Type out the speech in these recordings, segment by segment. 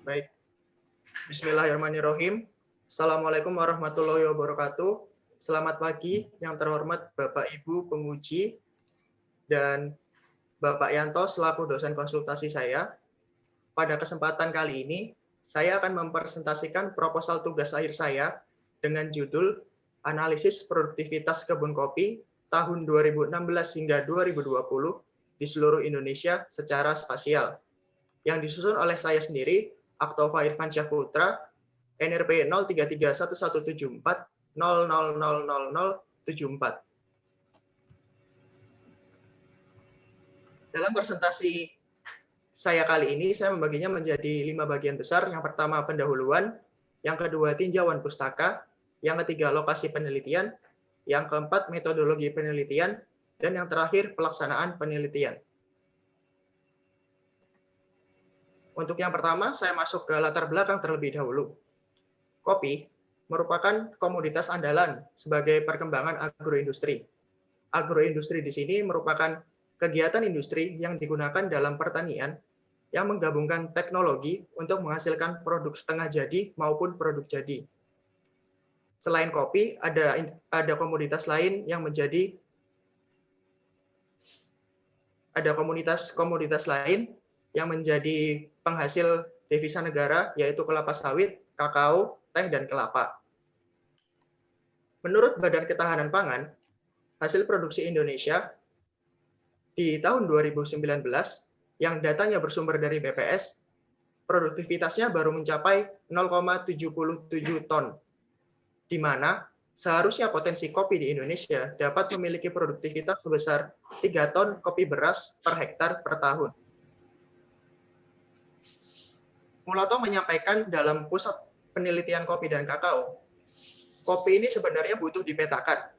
Baik, Bismillahirrahmanirrahim. Assalamualaikum warahmatullahi wabarakatuh. Selamat pagi yang terhormat Bapak Ibu penguji dan Bapak Yanto selaku dosen konsultasi saya. Pada kesempatan kali ini, saya akan mempresentasikan proposal tugas akhir saya dengan judul Analisis Produktivitas Kebun Kopi tahun 2016 hingga 2020 di seluruh Indonesia secara spasial, yang disusun oleh saya sendiri, Aktova Irfan Syahputra, NRP 033114000074. Dalam presentasi saya kali ini, saya membaginya menjadi 5 bagian besar. Yang pertama, pendahuluan. Yang kedua, tinjauan pustaka. Yang ketiga, lokasi penelitian. Yang keempat, metodologi penelitian. Dan yang terakhir, pelaksanaan penelitian. Untuk yang pertama, saya masuk ke latar belakang terlebih dahulu. Kopi merupakan komoditas andalan sebagai perkembangan agroindustri. Agroindustri di sini merupakan kegiatan industri yang digunakan dalam pertanian yang menggabungkan teknologi untuk menghasilkan produk setengah jadi maupun produk jadi. Selain kopi, ada komoditas lain yang menjadi komoditas lain yang menjadi penghasil devisa negara, yaitu kelapa sawit, kakao, teh, dan kelapa. Menurut Badan Ketahanan Pangan, hasil produksi Indonesia di tahun 2019, yang datanya bersumber dari BPS, produktivitasnya baru mencapai 0,77 ton, di mana seharusnya potensi kopi di Indonesia dapat memiliki produktivitas sebesar 3 ton kopi beras per hektar per tahun. Mulato menyampaikan dalam pusat penelitian kopi dan kakao, kopi ini sebenarnya butuh dipetakan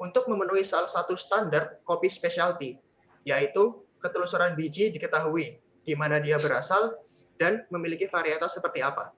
untuk memenuhi salah satu standar kopi specialty, yaitu ketelusuran biji diketahui, di mana dia berasal dan memiliki varietas seperti apa.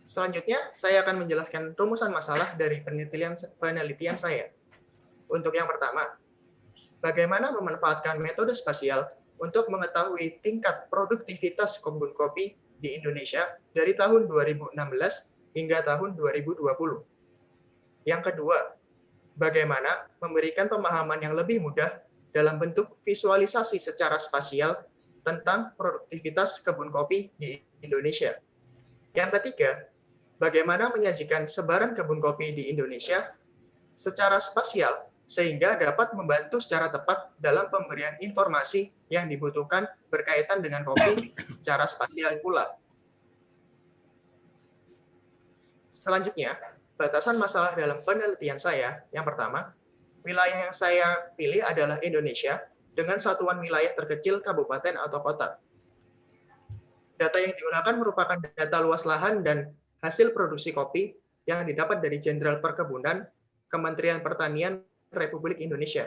Selanjutnya, saya akan menjelaskan rumusan masalah dari penelitian saya. Untuk yang pertama, bagaimana memanfaatkan metode spasial untuk mengetahui tingkat produktivitas kebun kopi di Indonesia dari tahun 2016 hingga tahun 2020. Yang kedua, bagaimana memberikan pemahaman yang lebih mudah dalam bentuk visualisasi secara spasial tentang produktivitas kebun kopi di Indonesia. Yang ketiga, bagaimana menyajikan sebaran kebun kopi di Indonesia secara spasial sehingga dapat membantu secara tepat dalam pemberian informasi yang dibutuhkan berkaitan dengan kopi secara spasial pula. Selanjutnya, batasan masalah dalam penelitian saya. Yang pertama, wilayah yang saya pilih adalah Indonesia dengan satuan wilayah terkecil kabupaten atau kota. Data yang digunakan merupakan data luas lahan dan hasil produksi kopi yang didapat dari Jenderal Perkebunan, Kementerian Pertanian Republik Indonesia.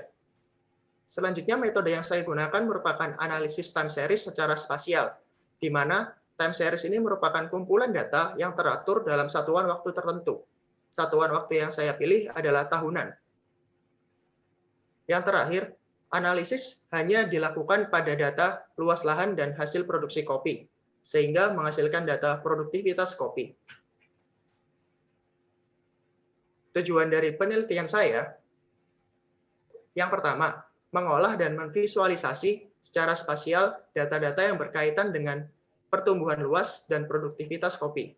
Selanjutnya, metode yang saya gunakan merupakan analisis time series secara spasial, di mana time series ini merupakan kumpulan data yang teratur dalam satuan waktu tertentu. Satuan waktu yang saya pilih adalah tahunan. Yang terakhir, analisis hanya dilakukan pada data luas lahan dan hasil produksi kopi, sehingga menghasilkan data produktivitas kopi. Tujuan dari penelitian saya, yang pertama, mengolah dan memvisualisasi secara spasial data-data yang berkaitan dengan pertumbuhan luas dan produktivitas kopi.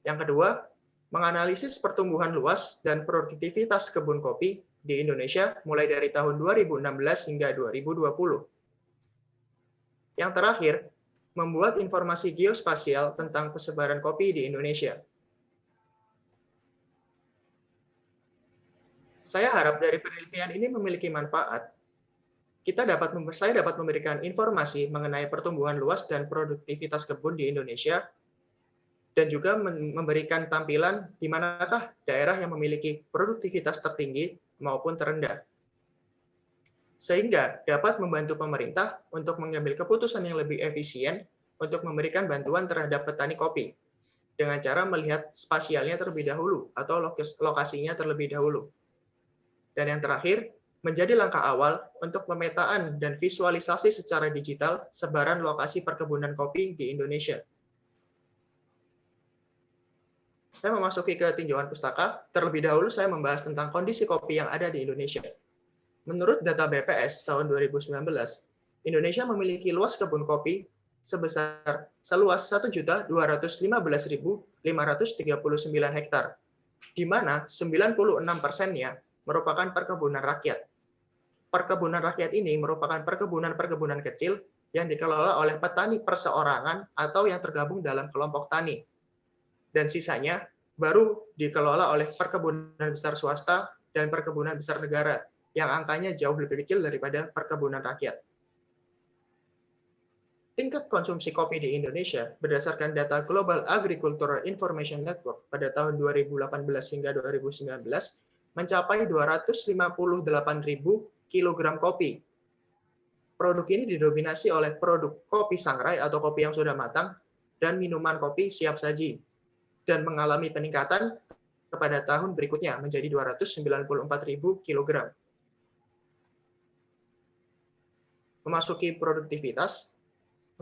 Yang kedua, menganalisis pertumbuhan luas dan produktivitas kebun kopi di Indonesia mulai dari tahun 2016 hingga 2020. Yang terakhir, membuat informasi geospasial tentang persebaran kopi di Indonesia. Saya harap dari penelitian ini memiliki manfaat. Saya dapat memberikan informasi mengenai pertumbuhan luas dan produktivitas kebun di Indonesia, dan juga memberikan tampilan di manakah daerah yang memiliki produktivitas tertinggi maupun terendah. Sehingga dapat membantu pemerintah untuk mengambil keputusan yang lebih efisien untuk memberikan bantuan terhadap petani kopi, dengan cara melihat spasialnya terlebih dahulu atau lokasinya terlebih dahulu. Dan yang terakhir, menjadi langkah awal untuk pemetaan dan visualisasi secara digital sebaran lokasi perkebunan kopi di Indonesia. Saya memasuki ke tinjauan pustaka, terlebih dahulu saya membahas tentang kondisi kopi yang ada di Indonesia. Menurut data BPS tahun 2019, Indonesia memiliki luas kebun kopi sebesar seluas 1.215.539 hektar, di mana 96%-nya merupakan perkebunan rakyat. Perkebunan rakyat ini merupakan perkebunan-perkebunan kecil yang dikelola oleh petani perseorangan atau yang tergabung dalam kelompok tani. Dan sisanya baru dikelola oleh perkebunan besar swasta dan perkebunan besar negara, yang angkanya jauh lebih kecil daripada perkebunan rakyat. Tingkat konsumsi kopi di Indonesia berdasarkan data Global Agricultural Information Network pada tahun 2018 hingga 2019 mencapai 258.000 kilogram kopi. Produk ini didominasi oleh produk kopi sangrai atau kopi yang sudah matang dan minuman kopi siap saji, dan mengalami peningkatan kepada tahun berikutnya menjadi 294.000 kilogram. Memasuki produktivitas,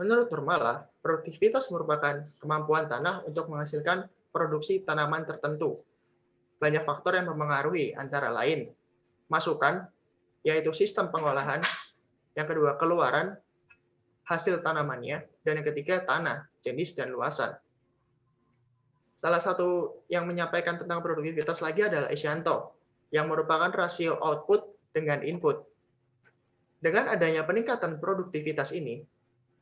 menurut Nurmala, produktivitas merupakan kemampuan tanah untuk menghasilkan produksi tanaman tertentu. Banyak faktor yang memengaruhi, antara lain masukan, yaitu sistem pengolahan, yang kedua keluaran, hasil tanamannya, dan yang ketiga tanah, jenis, dan luasan. Salah satu yang menyampaikan tentang produktivitas lagi adalah Isyanto, yang merupakan rasio output dengan input. Dengan adanya peningkatan produktivitas ini,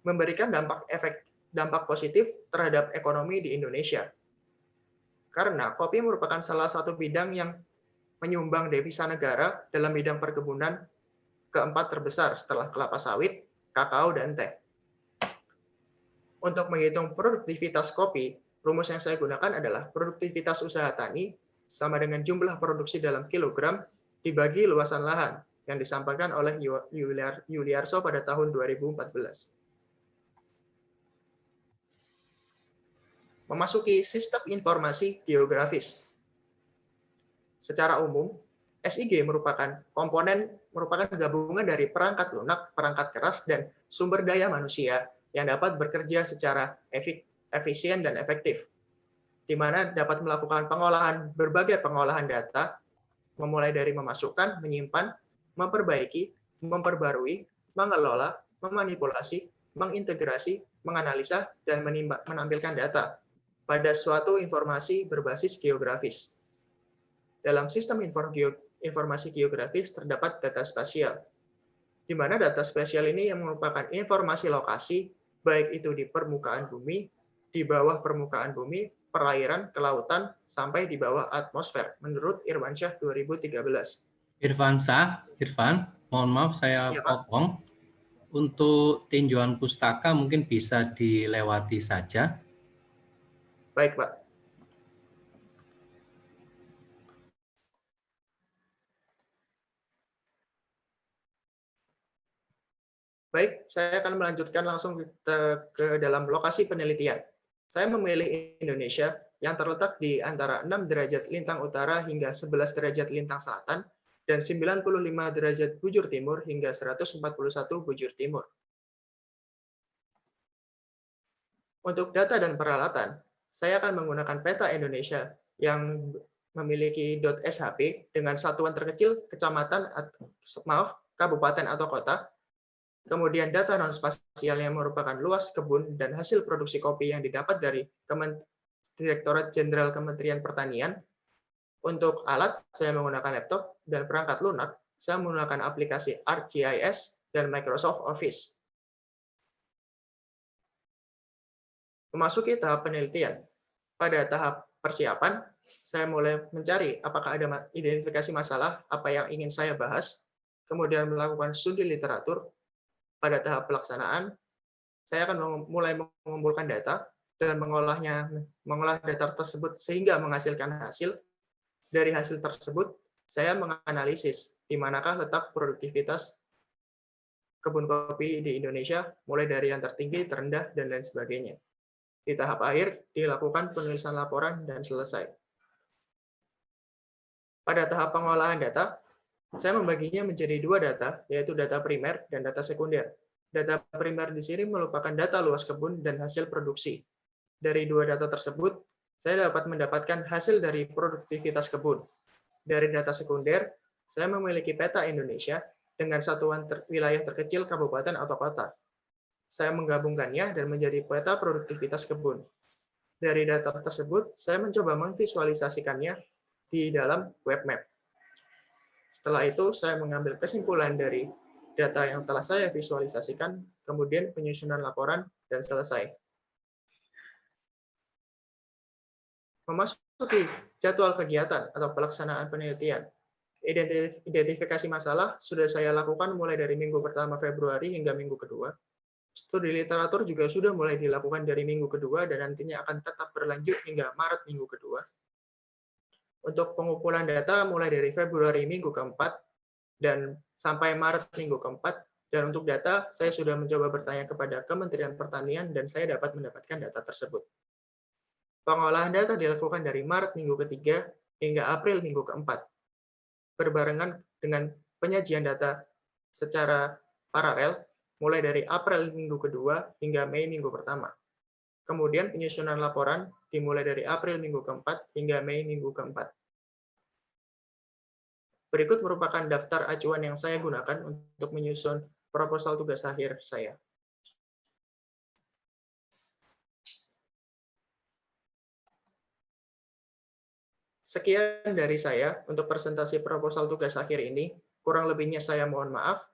memberikan dampak positif terhadap ekonomi di Indonesia. Karena kopi merupakan salah satu bidang yang menyumbang devisa negara dalam bidang perkebunan keempat terbesar setelah kelapa sawit, kakao, dan teh. Untuk menghitung produktivitas kopi, rumus yang saya gunakan adalah produktivitas usaha tani sama dengan jumlah produksi dalam kilogram dibagi luasan lahan yang disampaikan oleh Yuliarso pada tahun 2014. Memasuki sistem informasi geografis. Secara umum, SIG merupakan gabungan dari perangkat lunak, perangkat keras, dan sumber daya manusia yang dapat bekerja secara efisien dan efektif, di mana dapat melakukan berbagai pengolahan data, memulai dari memasukkan, menyimpan, memperbaiki, memperbarui, mengelola, memanipulasi, mengintegrasi, menganalisa, dan menampilkan data pada suatu informasi berbasis geografis. Dalam sistem informasi geografis terdapat data spasial, di mana data spasial ini yang merupakan informasi lokasi, baik itu di permukaan bumi, di bawah permukaan bumi, perairan, kelautan, sampai di bawah atmosfer, menurut Irwansyah 2013. Irfan, mohon maaf saya potong. Untuk tinjauan pustaka mungkin bisa dilewati saja. Baik, Pak. Baik, saya akan melanjutkan langsung ke dalam lokasi penelitian. Saya memilih Indonesia yang terletak di antara 6 derajat lintang utara hingga 11 derajat lintang selatan, dan 95 derajat bujur timur hingga 141 bujur timur. Untuk data dan peralatan, saya akan menggunakan peta Indonesia yang memiliki .shp dengan satuan terkecil kabupaten atau kota. Kemudian data non-spasial yang merupakan luas kebun dan hasil produksi kopi yang didapat dari Direktorat Jenderal Kementerian Pertanian. Untuk alat, saya menggunakan laptop, dan perangkat lunak, saya menggunakan aplikasi ArcGIS dan Microsoft Office. Memasuki tahap penelitian. Pada tahap persiapan, saya mulai mencari apakah ada identifikasi masalah apa yang ingin saya bahas, kemudian melakukan studi literatur. Pada tahap pelaksanaan, saya akan mulai mengumpulkan data dan mengolah data tersebut sehingga menghasilkan hasil. Dari hasil tersebut, saya menganalisis di manakah letak produktivitas kebun kopi di Indonesia, mulai dari yang tertinggi, terendah, dan lain sebagainya. Di tahap akhir, dilakukan penulisan laporan dan selesai. Pada tahap pengolahan data, Saya membaginya menjadi dua data, yaitu data primer dan data sekunder. Data primer di sini merupakan data luas kebun dan hasil produksi. Dari dua data tersebut, saya dapat mendapatkan hasil dari produktivitas kebun. Dari data sekunder, saya memiliki peta Indonesia dengan satuan wilayah terkecil kabupaten atau kota. Saya menggabungkannya dan menjadi peta produktivitas kebun. Dari data tersebut, saya mencoba memvisualisasikannya di dalam web map. Setelah itu, saya mengambil kesimpulan dari data yang telah saya visualisasikan, kemudian penyusunan laporan, dan selesai. Memasuki jadwal kegiatan atau pelaksanaan penelitian. Identifikasi masalah sudah saya lakukan mulai dari minggu pertama Februari hingga minggu kedua. Studi literatur juga sudah mulai dilakukan dari minggu kedua dan nantinya akan tetap berlanjut hingga Maret minggu kedua. Untuk pengumpulan data mulai dari Februari minggu keempat dan sampai Maret minggu keempat. Dan untuk data, saya sudah mencoba bertanya kepada Kementerian Pertanian dan saya dapat mendapatkan data tersebut. Pengolahan data dilakukan dari Maret minggu ketiga hingga April minggu keempat, berbarengan dengan penyajian data secara paralel mulai dari April minggu kedua hingga Mei minggu pertama. Kemudian penyusunan laporan dimulai dari April minggu keempat hingga Mei minggu keempat. Berikut merupakan daftar acuan yang saya gunakan untuk menyusun proposal tugas akhir saya. Sekian dari saya untuk presentasi proposal tugas akhir ini. Kurang lebihnya saya mohon maaf.